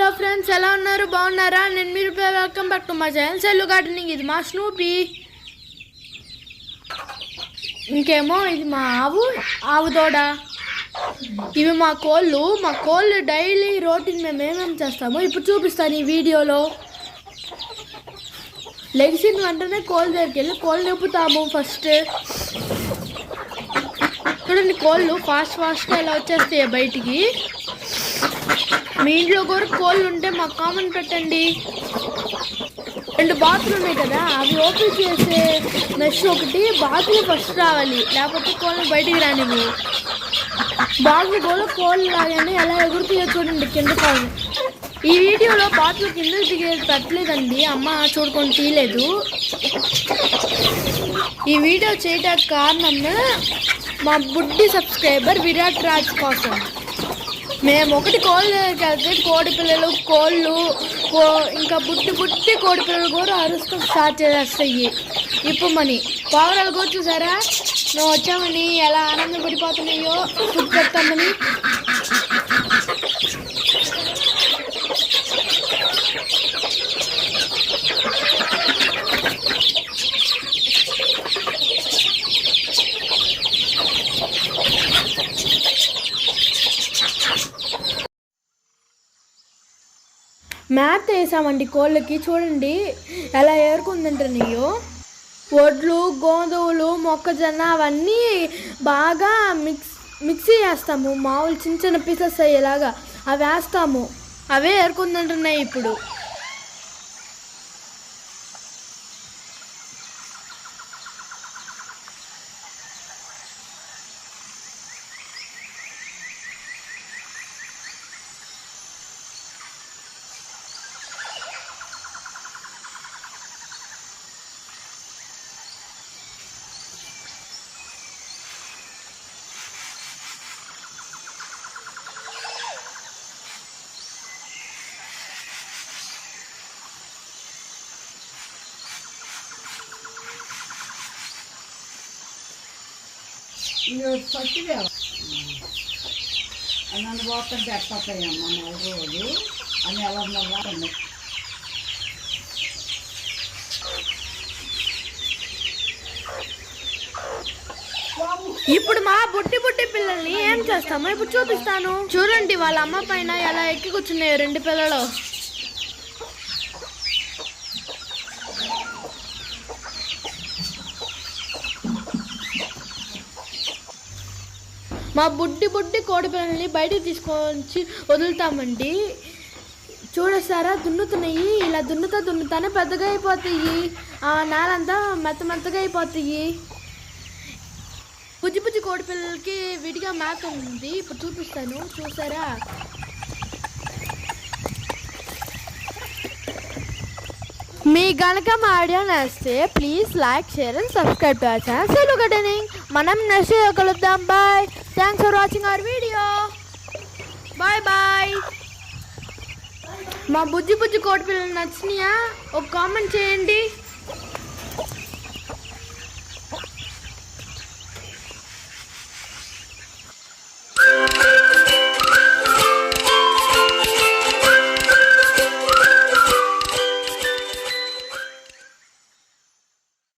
Hello friends, ఎలా ఉన్నారు? బాగున్నారా? నేను మీరు welcome back to my channel సెల్లు గార్డెనింగ్. ఇది మా స్నూపీ. ఇంకేమో ఇది మా ఆవు దూడ. ఇవి మా కోళ్ళు డైలీ రొటీన్ మేము ఏమేమి చేస్తామో ఇప్పుడు చూపిస్తాను ఈ వీడియోలో. లెగిసిన వెంటనే కోళ్ళ దగ్గరికి వెళ్ళి కోళ్ళు నింపుతాము. ఫస్ట్ చూడండి, కోళ్ళు ఫాస్ట్గా ఇలా వచ్చేస్తాయి బయటికి. మీ ఇంట్లో కూడా కోళ్ళు ఉంటే మాకు కామెంట్ పెట్టండి. 2 బాతులు ఉన్నాయి కదా, అవి ఓపెన్ చేసే మెష్ ఒకటి బాతులు ఫస్ట్ రావాలి, లేకపోతే కోళ్ళు బయటికి రానివి. బాతులు కూడా కోళ్ళు లాగానే ఎలా ఎగురుతాయో చూడండి కింద కాదు. ఈ వీడియోలో బాతులు కిందకి దిగేది పెట్టలేదండి, అమ్మ చూడుకొని తీయలేదు. ఈ వీడియో చేయడానికి కారణం మా బుడ్డి సబ్స్క్రైబర్ విరాట్ రాజ్ కోసం. మేము ఒకటి కోళ్ళు కలిసి కోడి పిల్లలు ఇంకా బుట్టి కోడి పిల్లలు కూడా అరుస్తూ స్టార్ట్ చేసేస్తాయి. ఇప్పుడు మని పావురాలు కూడా చూసారా, నువ్వు వచ్చామని ఎలా ఆనందపడిపోతున్నాయో ఫుడ్ పెడతామని. మ్యాట్ వేసామండి కోళ్ళకి, చూడండి ఎలా ఏరుకుందంటున్నాయో. వడ్లు, గోధుమలు, మొక్కజొన్న అవన్నీ బాగా మిక్సీ చేస్తాము. మామూలు చిన్న పీసెస్ అయ్యేలాగా అవి వేస్తాము, అవే ఏరుకుందంటున్నాయి ఇప్పుడు. నన్ను పోతుంటే ఎట్టతాయమ్మ 4 రోజులు అని ఎవరినవ్వాలి. ఇప్పుడు మా బుట్టి పిల్లల్ని ఏం చేస్తామో ఇప్పుడు చూపిస్తాను. చూడండి వాళ్ళ అమ్మ పైన ఎలా ఎక్కి కూర్చున్నాయో 2 పిల్లలు. మా బుడ్డి కోడి పిల్లల్ని బయటకు తీసుకొచ్చి వదులుతామండి. చూడసారా, దున్నుతున్నాయి. ఇలా దున్నుతానే పెద్దగా అయిపోతాయి, నేలంతా మెత్తగా అయిపోతాయి. బుజ్జి కోడి పిల్లలకి విడిగా మేత ఉంది, ఇప్పుడు చూపిస్తాను. చూసారా, మీ గనక మా వీడియో నచ్చితే please like, share and subscribe to our channel సెల్లు గార్డెనింగ్. మనం నెక్స్ట్ వీడియో కలుద్దాం. Bye. Thanks for watching our video. Bye. మా బుజ్జి కోడి పిల్లలు నచ్చినాయా? ఒక కామెంట్ చేయండి.